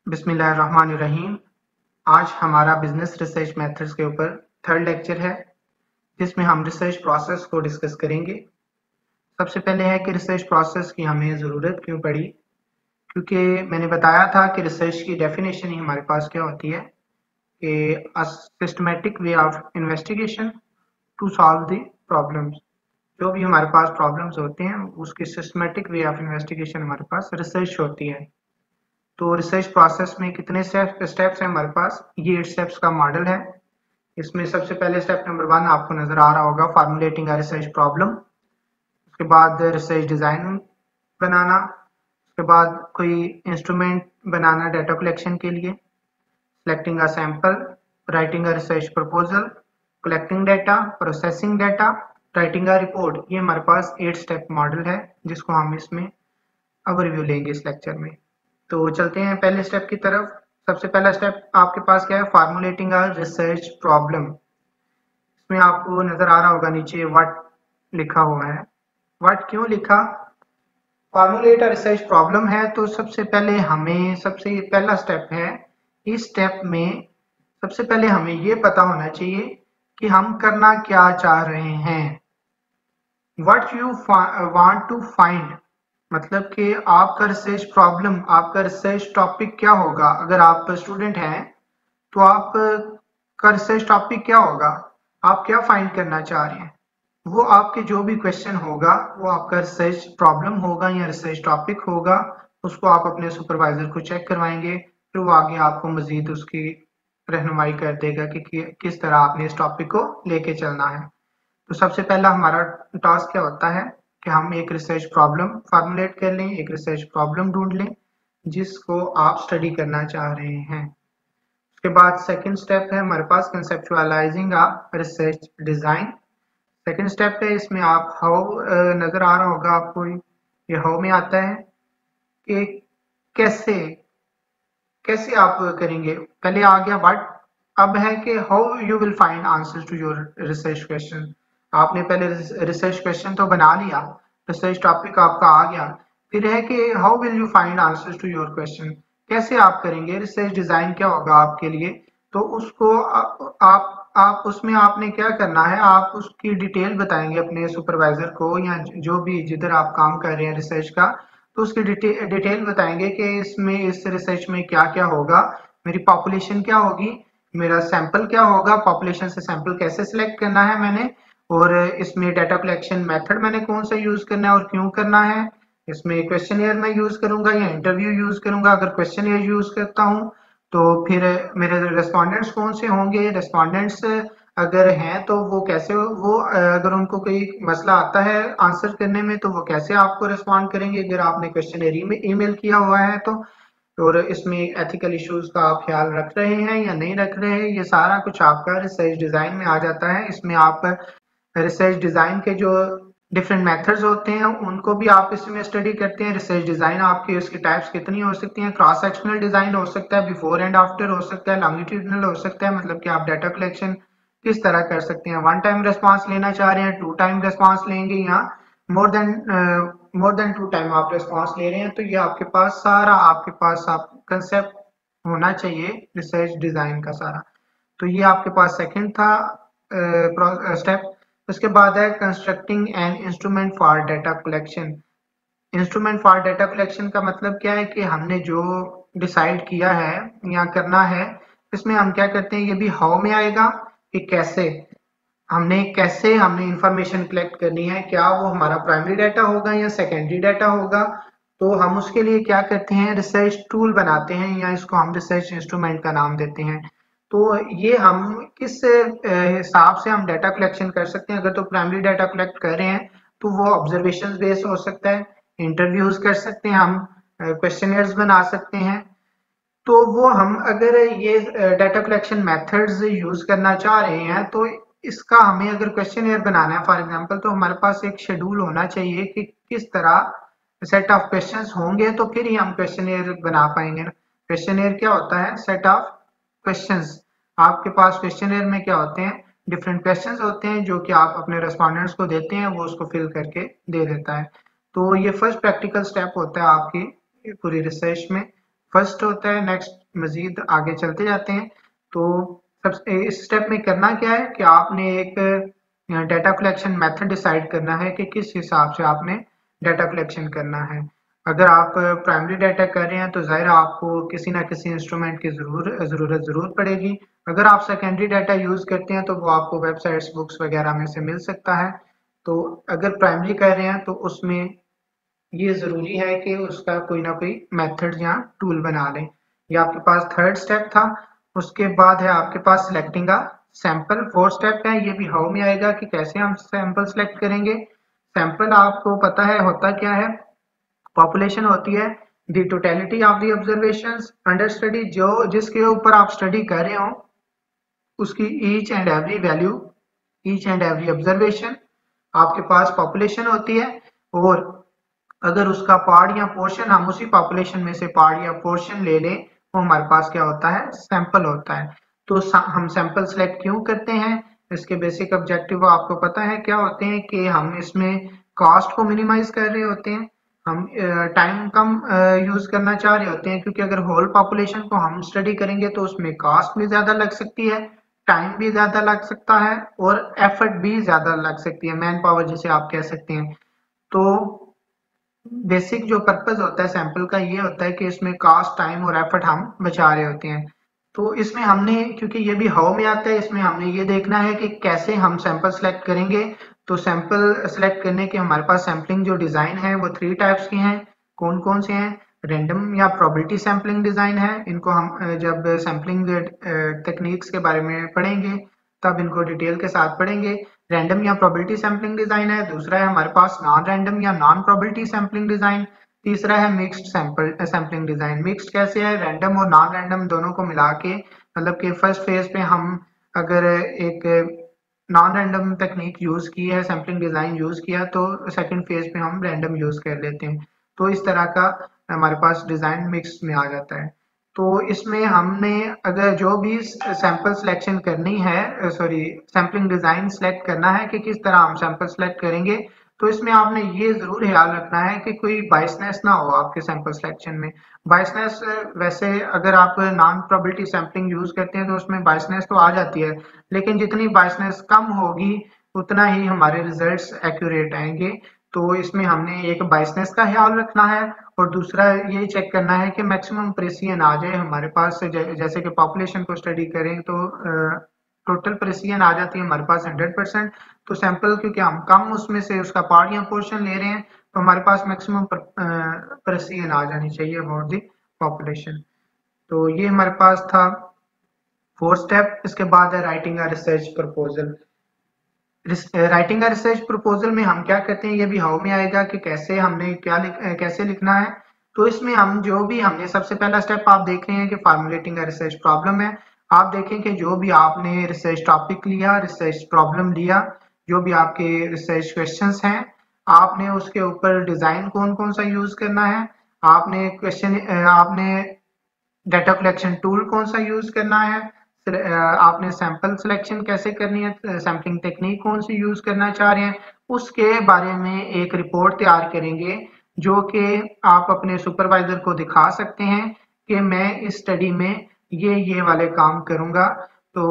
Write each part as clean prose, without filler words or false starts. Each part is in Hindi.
बिस्मिल्लाहिर्रहमानिर्रहीम। आज हमारा बिजनेस रिसर्च मेथड्स के ऊपर थर्ड लेक्चर है, जिसमें हम रिसर्च प्रोसेस को डिस्कस करेंगे। सबसे पहले है कि रिसर्च प्रोसेस की हमें ज़रूरत क्यों पड़ी, क्योंकि मैंने बताया था कि रिसर्च की डेफिनेशन ही हमारे पास क्या होती है कि a systematic way of investigation to solve the problems. जो भी हमारे पास प्रॉब्लम्स होते हैं उसकी सिस्टमैटिक वे ऑफ इन्वेस्टिगेशन हमारे पास रिसर्च होती है। तो रिसर्च प्रोसेस में कितने स्टेप्स हैं हमारे पास, ये 8 स्टेप्स का मॉडल है। इसमें सबसे पहले स्टेप नंबर 1 आपको नजर आ रहा होगा, फार्मुलेटिंग अ रिसर्च प्रॉब्लम। उसके बाद रिसर्च डिजाइन बनाना। उसके बाद कोई इंस्ट्रूमेंट बनाना डाटा कलेक्शन के लिए, selecting a sample, writing a research proposal, collecting data, processing data, writing a report. ये हमारे पास 8 स्टेप मॉडल है, जिसको हम इसमें ओवरव्यू लेंगे इस लेक्चर में। तो चलते हैं पहले स्टेप की तरफ। सबसे पहला स्टेप आपके पास क्या है, फार्मुलेटिंग अ रिसर्च प्रॉब्लम। इसमें आपको नजर आ रहा होगा नीचे व्हाट लिखा हुआ है। व्हाट क्यों लिखा, फार्मुलेट अ रिसर्च प्रॉब्लम है तो सबसे पहले हमें सबसे पहला स्टेप है, इस स्टेप में सबसे पहले हमें ये पता होना चाहिए कि हम करना क्या चाह रहे हैं। What you want to find, मतलब कि आपका रिसर्च प्रॉब्लम, आपका रिसर्च टॉपिक क्या होगा। अगर आप स्टूडेंट हैं तो आप का रिसर्च टॉपिक क्या होगा, आप क्या फाइंड करना चाह रहे हैं। वो आपके जो भी क्वेश्चन होगा वो आपका रिसर्च प्रॉब्लम होगा या रिसर्च टॉपिक होगा। उसको आप अपने सुपरवाइजर को चेक करवाएंगे, फिर वो आगे आपको मजीद उसकी रहनुमाई कर देगा कि किस तरह आपने इस टॉपिक को लेके चलना है। तो सबसे पहला हमारा टास्क क्या होता है कि हम एक रिसर्च प्रॉब्लम फार्मुलेट कर लें, एक रिसर्च प्रॉब्लम ढूंढ लें जिसको आप स्टडी करना चाह रहे हैं। उसके बाद सेकंड स्टेप है हमारे पास conceptualizing a research design. Second step है, इसमें आप हाउ नजर आ रहा होगा आपको, ये हाउ में आता है कि कैसे कैसे आप करेंगे। पहले आ गया व्हाट, अब है कि how you will find answer to your research question. आपने पहले रिसर्च क्वेश्चन तो बना लिया, रिसर्च टॉपिक आपका आ गया, फिर है कि how will you find answer to your question, कैसे आप करेंगे, रिसर्च डिजाइन क्या होगा आपके लिए। तो उसको आप उसमें आपने क्या करना है, आप उसकी डिटेल बताएंगे अपने सुपरवाइजर को या जो भी जिधर आप काम कर रहे हैं रिसर्च का। तो उसकी डिटेल बताएंगे कि इसमें इस रिसर्च में क्या क्या होगा, मेरी पॉपुलेशन क्या होगी, मेरा सैंपल क्या होगा, पॉपुलेशन से सैंपल कैसे सिलेक्ट करना है मैंने, और इसमें डाटा कलेक्शन मेथड मैंने कौन सा यूज करना है और क्यों करना है। इसमें क्वेश्चनियर मैं यूज करूंगा या इंटरव्यू यूज करूंगा। अगर क्वेश्चनियर यूज करता हूँ तो फिर मेरे रेस्पोंडेंट्स कौन से होंगे, रेस्पोंडेंट्स अगर हैं तो वो कैसे, वो अगर उनको कोई मसला आता है आंसर करने में तो वो कैसे आपको रिस्पॉन्ड करेंगे अगर आपने क्वेश्चनरी में ईमेल किया हुआ है तो। और इसमें एथिकल इश्यूज का आप ख्याल रख रहे हैं या नहीं रख रहे हैं, ये सारा कुछ आपका रिसर्च डिजाइन में आ जाता है। इसमें आप रिसर्च डिजाइन के जो डिफरेंट मेथड्स होते हैं उनको भी आप इसमें स्टडी करते हैं। रिसर्च डिजाइन आपकी उसकी टाइप्स कितनी हो सकती हैं, क्रॉस सेक्शनल डिजाइन हो सकता है, बिफोर एंड आफ्टर हो सकता है, लॉन्गिट्यूडनल हो सकता है, मतलब कि आप डाटा कलेक्शन किस तरह कर सकते हैं, वन टाइम रेस्पॉन्स लेना चाह रहे हैं, टू टाइम रेस्पॉन्स लेंगे या मोर देन टू टाइम आप रेस्पॉन्स ले रहे हैं। तो ये आपके पास सारा आपके पास आप कंसेप्ट होना चाहिए रिसर्च डिजाइन का सारा। तो ये आपके पास सेकंड था स्टेप। उसके बाद है constructing an instrument for data collection. Instrument for data collection का मतलब क्या है कि हमने जो डिसाइड किया है या करना है, इसमें हम क्या करते हैं, ये भी हाउ में आएगा कि कैसे हमने इंफॉर्मेशन कलेक्ट करनी है, क्या वो हमारा प्राइमरी डाटा होगा या सेकेंडरी डाटा होगा। तो हम उसके लिए क्या करते हैं, रिसर्च टूल बनाते हैं या इसको हम रिसर्च इंस्ट्रूमेंट का नाम देते हैं। तो ये हम किस हिसाब से हम डाटा कलेक्शन कर सकते हैं। अगर तो प्राइमरी डाटा कलेक्ट कर रहे हैं तो वो ऑब्जर्वेशन बेस्ड हो सकता है, इंटरव्यूज कर सकते हैं हम, क्वेश्चनर्स बना सकते हैं। तो वो हम अगर ये डाटा कलेक्शन मेथड्स यूज करना चाह रहे हैं तो इसका हमें अगर क्वेश्चनर बनाना है फॉर एग्जांपल, तो हमारे पास एक शेड्यूल होना चाहिए कि किस तरह सेट ऑफ क्वेश्चंस होंगे तो फिर ही हम क्वेश्चनर बना पाएंगे। क्वेश्चनर क्या होता है, सेट ऑफ क्वेश्चंस। आपके पास क्वेश्चनर में क्या होते हैं, डिफरेंट क्वेश्चंस होते हैं जो कि आप अपने रेस्पोंडेंट्स को देते हैं, वो उसको फिल करके दे देता है। तो ये फर्स्ट प्रैक्टिकल स्टेप होता है आपकी पूरी रिसर्च में, फर्स्ट होता है। नेक्स्ट मजीद आगे चलते जाते हैं। तो सबसे इस स्टेप में करना क्या है कि आपने एक डेटा कलेक्शन मेथड डिसाइड करना है कि किस हिसाब से आपने डेटा कलेक्शन करना है। अगर आप प्राइमरी डाटा कर रहे हैं तो जाहिर आपको किसी ना किसी इंस्ट्रूमेंट की ज़रूरत ज़रूर पड़ेगी। अगर आप सेकेंडरी डाटा यूज़ करते हैं तो वो आपको वेबसाइट्स बुक्स वगैरह में से मिल सकता है। तो अगर प्राइमरी कर रहे हैं तो उसमें ये ज़रूरी है कि उसका कोई ना कोई मेथड या टूल बना लें। ये आपके पास थर्ड स्टेप था। उसके बाद है आपके पास selecting a sample. Fourth step है, ये भी हाउ में आएगा कि कैसे हम सैंपल सेलेक्ट करेंगे। सैंपल आपको पता है होता क्या है। पॉपुलेशन होती है the totality of the observations under study, जो जिसके ऊपर आप स्टडी कर रहे हो उसकी each and every value, each and every observation आपके पास पॉपुलेशन होती है। और अगर उसका पार्ट या पोर्शन हम उसी पॉपुलेशन में से पार्ट या पोर्शन ले लें तो हमारे पास क्या होता है, सैंपल होता है। तो हम सैंपल सेलेक्ट क्यों करते हैं, इसके बेसिक ऑब्जेक्टिव आपको पता है क्या होते हैं कि हम इसमें कॉस्ट को मिनिमाइज कर रहे होते हैं। हम टाइम कम यूज करना चाह रहे होते हैं, क्योंकि अगर होल पॉपुलेशन को हम स्टडी करेंगे तो उसमें कॉस्ट भी ज्यादा लग सकती है, टाइम भी ज्यादा लग सकता है और एफर्ट भी ज्यादा लग सकती है, मैन पावर जिसे आप कह सकते हैं। तो बेसिक जो पर्पस होता है सैंपल का ये होता है कि इसमें कॉस्ट टाइम और एफर्ट हम बचा रहे होते हैं। तो इसमें हमने, क्योंकि ये भी हाउ में आता है, इसमें हमने ये देखना है कि कैसे हम सैंपल सेलेक्ट करेंगे। तो सैंपल सेलेक्ट करने के हमारे पास सैम्पलिंग जो डिजाइन है वो 3 टाइप्स की हैं। कौन कौन से हैं, रैंडम या प्रोबेबिलिटी सैम्पलिंग डिजाइन है। इनको हम जब सैम्पलिंग टेक्निक्स के बारे में पढ़ेंगे तब इनको डिटेल के साथ पढ़ेंगे। रैंडम या प्रोबेबिलिटी सैम्पलिंग डिजाइन है। दूसरा है हमारे पास नॉन रैंडम या नॉन प्रोबेबिलिटी सैम्पलिंग डिजाइन। तीसरा है मिक्स्ड सैम्पलिंग डिजाइन। मिक्स्ड कैसे है, रैंडम और नॉन रैंडम दोनों को मिला के, मतलब कि फर्स्ट फेज पे हम अगर एक नॉन रैंडम टेक्निक यूज की है, सैम्पलिंग डिजाइन यूज किया, तो सेकंड फेज पे हम रैंडम यूज कर लेते हैं। तो इस तरह का हमारे पास डिजाइन मिक्स में आ जाता है। तो इसमें हमने अगर जो भी सैंपल सिलेक्शन करनी है, सॉरी सैम्पलिंग डिजाइन सेलेक्ट करना है कि किस तरह हम सैंपल सेलेक्ट करेंगे, तो इसमें आपने ये जरूर ख्याल रखना है कि कोई बायसनेस ना हो आपके सैंपल सिलेक्शन में। बायसनेस वैसे अगर आप नॉन प्रोबेबिलिटी सैम्पलिंग यूज करते हैं तो उसमें बायसनेस तो आ जाती है, लेकिन जितनी बायसनेस कम होगी उतना ही हमारे रिजल्ट्स एक्यूरेट आएंगे। तो इसमें हमने एक बायसनेस का ख्याल रखना है और दूसरा ये चेक करना है कि मैक्सिमम प्रेसियन आ जाए हमारे पास। जैसे कि पॉपुलेशन को स्टडी करें तो टोटल प्रेसियन आ जाती है हमारे पास 100%। तो सैंपल क्योंकि हम कम उसमें से उसका पार्ट या पोर्शन ले रहे हैं तो हमारे पास मैक्सिमम प्रेसियन आ जानी चाहिए अबाउट दी पॉपुलेशन। तो ये हमारे पास था फोर्थ स्टेप। इसके बाद है writing a research proposal. Writing a research proposal में हम क्या करते हैं, ये भी हाउ में आएगा कि कैसे हमने कैसे लिखना है। तो इसमें हम जो भी हमने सबसे पहला स्टेप आप देख रहे हैं कि फॉर्मुलेटिंग अ रिसर्च प्रॉब्लम है। आप देखें कि जो भी आपने रिसर्च टॉपिक लिया, रिसर्च प्रॉब्लम लिया, जो भी आपके रिसर्च क्वेश्चंस हैं, आपने उसके ऊपर डिजाइन कौन कौन सा यूज करना है, आपने डेटा कलेक्शन टूल कौन सा यूज करना है, आपने सैंपल सिलेक्शन कैसे करनी है, सैम्पलिंग टेक्निक कौन सी यूज करना चाह रहे हैं, उसके बारे में एक रिपोर्ट तैयार करेंगे जो कि आप अपने सुपरवाइजर को दिखा सकते हैं कि मैं इस स्टडी में ये वाले काम करूंगा। तो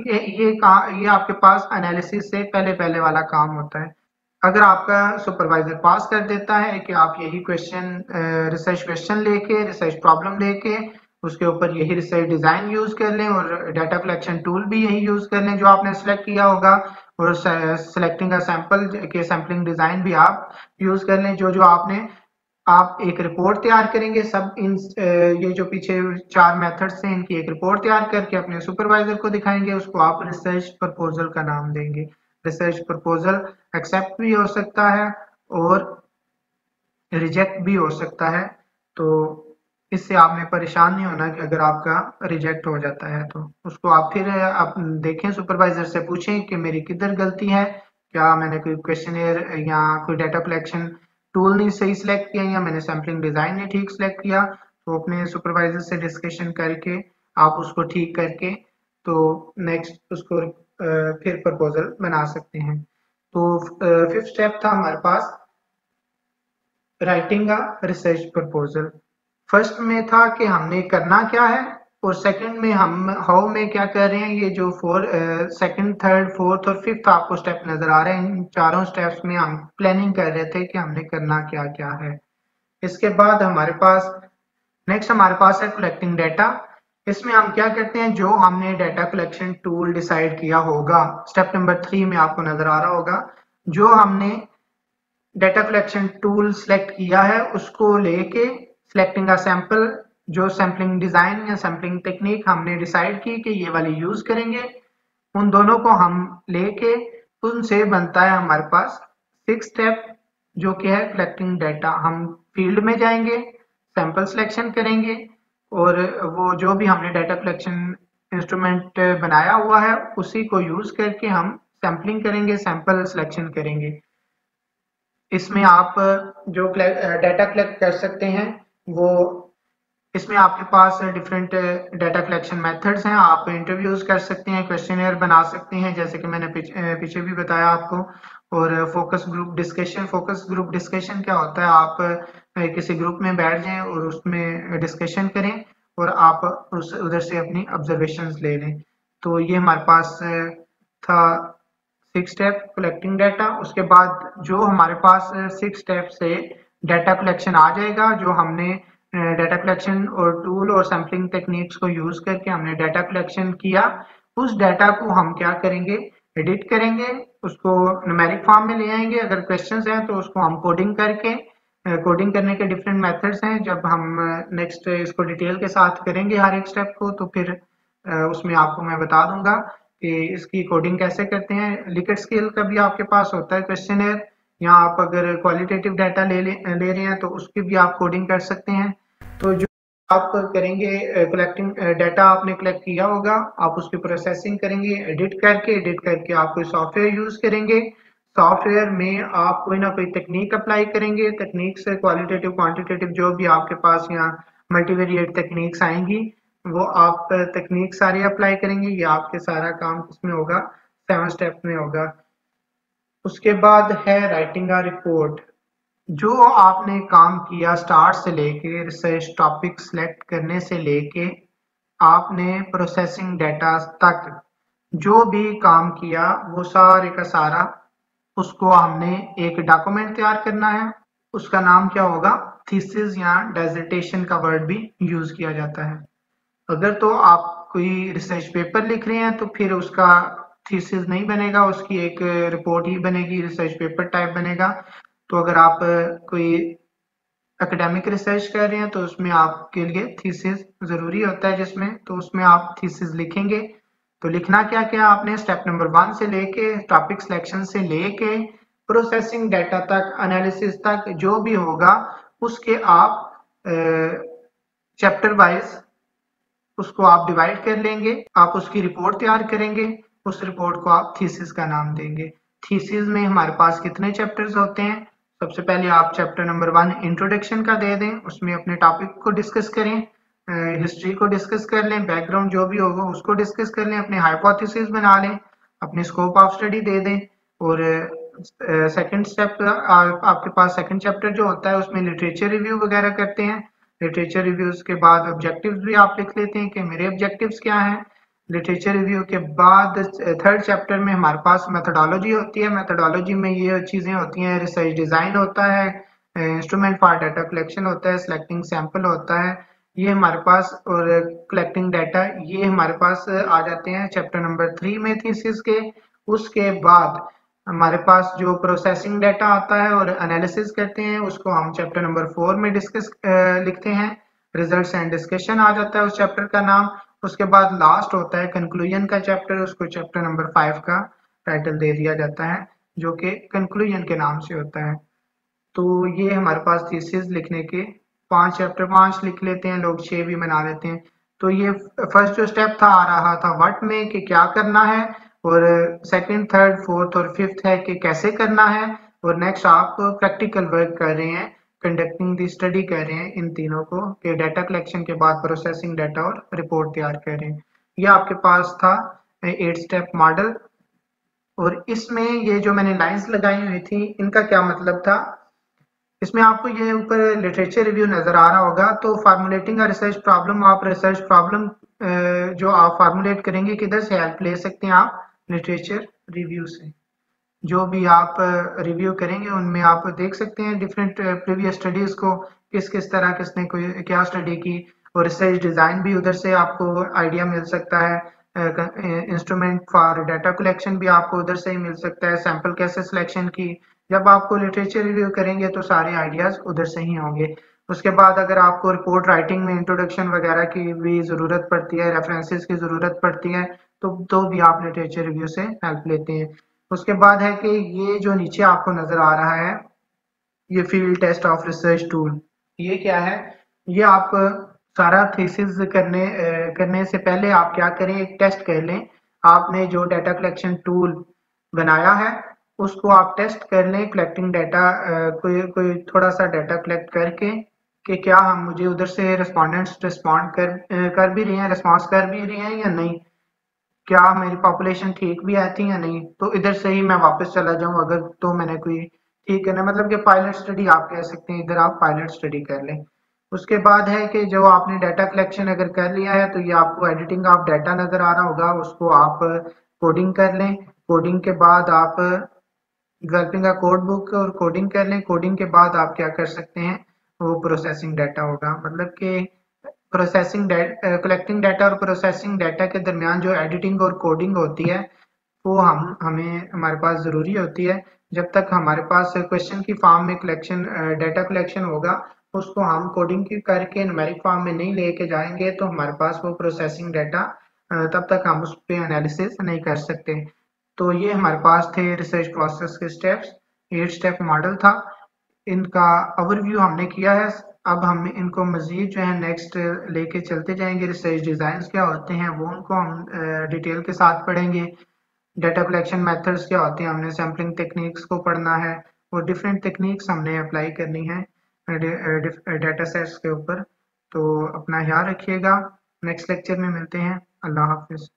ये आपके पास एनालिसिस से पहले पहले वाला काम होता है। अगर आपका सुपरवाइजर पास कर देता है कि आप यही क्वेश्चन, रिसर्च क्वेश्चन लेके, रिसर्च प्रॉब्लम लेके उसके ऊपर यही रिसर्च डिजाइन यूज कर लें और डाटा कलेक्शन टूल भी यही यूज कर लें जो आपने सेलेक्ट किया होगा, और सेलेक्टिंग सैंपल के सैम्पलिंग डिजाइन भी आप यूज कर लें जो जो आपने, आप एक रिपोर्ट तैयार करेंगे सब इन ये जो पीछे 4 मेथड्स हैं इनकी एक रिपोर्ट तैयार करके अपने सुपरवाइजर को दिखाएंगे, उसको आप रिसर्च प्रपोजल का नाम देंगे। रिसर्च प्रपोजल एक्सेप्ट भी हो सकता है और रिजेक्ट भी हो सकता है। तो इससे आपने परेशान नहीं होना कि अगर आपका रिजेक्ट हो जाता है तो उसको आप फिर आप देखें, सुपरवाइजर से पूछें कि मेरी किधर गलती है, क्या मैंने कोई क्वेश्चनियर या कोई डाटा कलेक्शन टूल नहीं सही सिलेक्ट किया या मैंने सैम्पलिंग डिजाइन नहीं ठीक सिलेक्ट किया। तो अपने सुपरवाइजर से डिस्कशन करके आप उसको ठीक करके तो नेक्स्ट उसको फिर प्रपोजल बना सकते हैं। तो फिफ्थ स्टेप था हमारे पास writing a research proposal. First में था कि हमने करना क्या है, और सेकंड में हम हाउ में क्या कर रहे हैं। ये जो सेकंड, थर्ड, फोर्थ और फिफ्थ आपको स्टेप नजर आ रहे हैं, इन चारों स्टेप्स में हम प्लानिंग कर रहे थे कि हमने करना क्या क्या है। इसके बाद हमारे पास है कलेक्टिंग डाटा। इसमें हम क्या करते हैं, जो हमने डाटा कलेक्शन टूल डिसाइड किया होगा, स्टेप नंबर 3 में आपको नजर आ रहा होगा, जो हमने डाटा कलेक्शन टूल सेलेक्ट किया है उसको लेके सिलेक्टिंग अ सैंपल, जो सैम्पलिंग डिजाइन या सैम्पलिंग टेक्निक हमने डिसाइड की कि ये वाली यूज करेंगे, उन दोनों को हम लेके उनसे बनता है हमारे पास 6 स्टेप, जो कि है कलेक्टिंग डाटा। हम फील्ड में जाएंगे, सैंपल सिलेक्शन करेंगे, और वो जो भी हमने डाटा कलेक्शन इंस्ट्रूमेंट बनाया हुआ है उसी को यूज करके हम सैम्पलिंग करेंगे, सैंपल सिलेक्शन करेंगे। इसमें आप जो डाटा कलेक्ट कर सकते हैं वो, इसमें आपके पास डिफरेंट डाटा कलेक्शन मेथड्स हैं। आप इंटरव्यूज कर सकते हैं, क्वेश्चनर बना सकते हैं, जैसे कि मैंने पीछे भी बताया आपको। और फोकस ग्रुप डिस्कशन क्या होता है, आप किसी ग्रुप में बैठ जाएं और उसमें डिस्कशन करें और आप उधर से अपनी ऑब्जर्वेशंस ले लें। तो ये हमारे पास था 6 स्टेप कलेक्टिंग डाटा। उसके बाद जो हमारे पास 6 स्टेप से डाटा कलेक्शन आ जाएगा, जो हमने डाटा कलेक्शन और टूल और सैम्पलिंग टेक्निक्स को यूज करके हमने डाटा कलेक्शन किया, उस डाटा को हम क्या करेंगे, एडिट करेंगे, उसको न्यूमेरिक फॉर्म में ले आएंगे। अगर क्वेश्चंस हैं तो उसको हम कोडिंग करने के डिफरेंट मेथड्स हैं। जब हम नेक्स्ट इसको डिटेल के साथ करेंगे हर एक स्टेप को, तो फिर उसमें आपको मैं बता दूंगा कि इसकी कोडिंग कैसे करते हैं। लिकट स्केल का भी आपके पास होता है क्वेश्चनर, या आप अगर क्वालिटेटिव डाटा ले रहे हैं तो उसकी भी आप कोडिंग कर सकते हैं। तो जो आप करेंगे, कलेक्टिंग डाटा आपने कलेक्ट किया होगा, आप उसकी प्रोसेसिंग करेंगे, एडिट करके आप कोई सॉफ्टवेयर यूज करेंगे। सॉफ्टवेयर में आप कोई ना कोई टेक्निक अप्लाई करेंगे, टेक्निक से क्वालिटेटिव क्वांटिटेटिव जो भी आपके पास यहाँ मल्टीवेरिएट टेक्निक्स आएंगी, वो आप टेक्निक सारी अप्लाई करेंगे। ये आपके सारा काम इसमें होगा, 7 स्टेप में होगा। उसके बाद है राइटिंग अ रिपोर्ट। जो आपने काम किया स्टार्ट से लेके रिसर्च टॉपिक सेलेक्ट करने से लेके आपने प्रोसेसिंग डाटा तक जो भी काम किया, वो सारे का सारा उसको हमने एक डॉक्यूमेंट तैयार करना है। उसका नाम क्या होगा, थीसिस या डेजर्टेशन का वर्ड भी यूज किया जाता है। अगर तो आप कोई रिसर्च पेपर लिख रहे हैं तो फिर उसका थीसिस नहीं बनेगा, उसकी एक रिपोर्ट ही बनेगी, रिसर्च पेपर टाइप बनेगा। तो अगर आप कोई एकेडमिक रिसर्च कर रहे हैं तो उसमें आपके लिए थीसिस जरूरी होता है, जिसमें तो उसमें आप थीसिस लिखेंगे। तो लिखना क्या क्या आपने, स्टेप नंबर 1 से लेके टॉपिक सिलेक्शन से लेके प्रोसेसिंग डाटा तक, एनालिसिस तक जो भी होगा, उसके आप चैप्टर वाइज उसको आप डिवाइड कर लेंगे, आप उसकी रिपोर्ट तैयार करेंगे, उस रिपोर्ट को आप थीसिस का नाम देंगे। थीसिस में हमारे पास कितने चैप्टर्स होते हैं, सबसे पहले आप चैप्टर नंबर 1 इंट्रोडक्शन का दे दें, उसमें अपने टॉपिक को डिस्कस करें, हिस्ट्री को डिस्कस कर लें, बैकग्राउंड जो भी होगा उसको डिस्कस कर लें, अपने हाइपोथेसिस बना लें, अपनी स्कोप ऑफ स्टडी दे दें। और सेकंड स्टेप आपके पास सेकंड चैप्टर जो होता है उसमें लिटरेचर रिव्यू वगैरह करते हैं। लिटरेचर रिव्यूज के बाद ऑब्जेक्टिव्स भी आप लिख लेते हैं कि मेरे ऑब्जेक्टिव्स क्या हैं। लिटरेचर रिव्यू के बाद थर्ड चैप्टर में हमारे पास मेथोडोलॉजी होती है। मेथोडोलॉजी में ये चीजें होती हैं, रिसर्च डिजाइन होता है, इंस्ट्रूमेंट फॉर डाटा कलेक्शन होता है, सिलेक्टिंग सैंपल होता है, ये हमारे पास, और कलेक्टिंग डाटा, ये हमारे पास आ जाते हैं चैप्टर नंबर 3 में थीसिस के। उसके बाद हमारे पास जो प्रोसेसिंग डाटा आता है और एनालिसिस करते हैं उसको हम चैप्टर नंबर 4 में लिखते हैं। रिजल्ट्स एंड डिस्कशन आ जाता है उस चैप्टर का नाम। उसके बाद लास्ट होता है कंक्लूजन का चैप्टर, उसको चैप्टर नंबर 5 का टाइटल दे दिया जाता है, जो कि कंक्लूजन के नाम से होता है। तो ये हमारे पास थीसिस लिखने के 5 चैप्टर, 5 लिख लेते हैं लोग, 6 भी बना लेते हैं। तो ये फर्स्ट जो स्टेप था आ रहा था व्हाट में कि क्या करना है, और सेकंड, थर्ड, फोर्थ और फिफ्थ है कि कैसे करना है, और नेक्स्ट आप प्रैक्टिकल वर्क कर रहे हैं, कंडक्टिंग दी स्टडी कर रहे हैं इन तीनों को, कि डाटा कलेक्शन के बाद प्रोसेसिंग डाटा और रिपोर्ट तैयार कर रहे हैं। ये आपके पास था 8 स्टेप मॉडल। और इसमें ये जो मैंने लाइंस लगाई हुई थी इनका क्या मतलब था, इसमें आपको ये ऊपर लिटरेचर रिव्यू नजर आ रहा होगा। तो फार्मुलेटिंग अ रिसर्च प्रॉब्लम, आप रिसर्च प्रॉब्लम जो आप फार्मुलेट करेंगे किधर से हेल्प ले सकते हैं आप लिटरेचर रिव्यू से। जो भी आप रिव्यू करेंगे उनमें आप देख सकते हैं डिफरेंट प्रीवियस स्टडीज को, किस किस तरह किसने कोई क्या स्टडी की, और रिसर्च डिजाइन भी उधर से आपको आइडिया मिल सकता है। इंस्ट्रूमेंट फॉर डाटा कलेक्शन भी आपको उधर से ही मिल सकता है, सैंपल कैसे सिलेक्शन की। जब आपको लिटरेचर रिव्यू करेंगे तो सारे आइडियाज उधर से ही होंगे। उसके बाद अगर आपको रिपोर्ट राइटिंग में इंट्रोडक्शन वगैरह की भी ज़रूरत पड़ती है, रेफरेंसेस की ज़रूरत पड़ती है, तो भी आप लिटरेचर रिव्यू से हेल्प लेते हैं। उसके बाद है कि ये जो नीचे आपको नजर आ रहा है, ये field test of research tool, ये क्या है? ये आप सारा थीसिस करने से पहले आप क्या करें, एक टेस्ट कर लें। आपने जो डाटा कलेक्शन टूल बनाया है उसको आप टेस्ट कर लें, कलेक्टिंग डाटा, कोई कोई थोड़ा सा डाटा कलेक्ट करके कि क्या हम मुझे उधर से रिस्पोंडेंट्स रिस्पॉन्ड कर भी रहे हैं, रिस्पॉन्स कर भी रहे हैं या नहीं, क्या मेरी पॉपुलेशन ठीक भी आती है नहीं। तो इधर से ही मैं वापस चला जाऊं अगर तो मैंने कोई ठीक है ना, मतलब कि पायलट स्टडी आप कह सकते हैं, इधर आप पायलट स्टडी कर लें। उसके बाद है कि जो आपने डाटा कलेक्शन अगर कर लिया है तो ये आपको एडिटिंग ऑफ डाटा नजर आ रहा होगा, उसको आप कोडिंग कर लें। कोडिंग के बाद आप डेवलपिंग का कोड बुक और कोडिंग कर लें। कोडिंग के बाद आप क्या कर सकते हैं, वो प्रोसेसिंग डाटा होगा, मतलब कि प्रोसेसिंग कलेक्टिंग डाटा और प्रोसेसिंग डाटा के दरमियान जो एडिटिंग और कोडिंग होती है वो हमें हमारे पास ज़रूरी होती है। जब तक हमारे पास क्वेश्चन की फॉर्म में कलेक्शन डाटा कलेक्शन होगा, उसको हम कोडिंग की करके न्यूमेरिक फॉर्म में नहीं लेके जाएंगे तो हमारे पास वो प्रोसेसिंग डाटा तब तक हम उस पर एनालिसिस नहीं कर सकते। तो ये हमारे पास थे रिसर्च प्रोसेस के स्टेप्स, 8 स्टेप मॉडल था, इनका ओवरव्यू हमने किया है। अब हम इनको मजीद जो है नेक्स्ट लेके चलते जाएंगे। रिसर्च डिजाइन क्या होते हैं वो उनको हम डिटेल के साथ पढ़ेंगे। डाटा कलेक्शन मेथड्स क्या होते हैं, हमने सैम्पलिंग टेक्निक्स को पढ़ना है, और डिफरेंट टेक्निक्स हमने अप्लाई करनी है डाटा सेट्स के ऊपर। तो अपना ख्याल रखिएगा, नेक्स्ट लेक्चर में मिलते हैं। अल्लाह हाफिज़।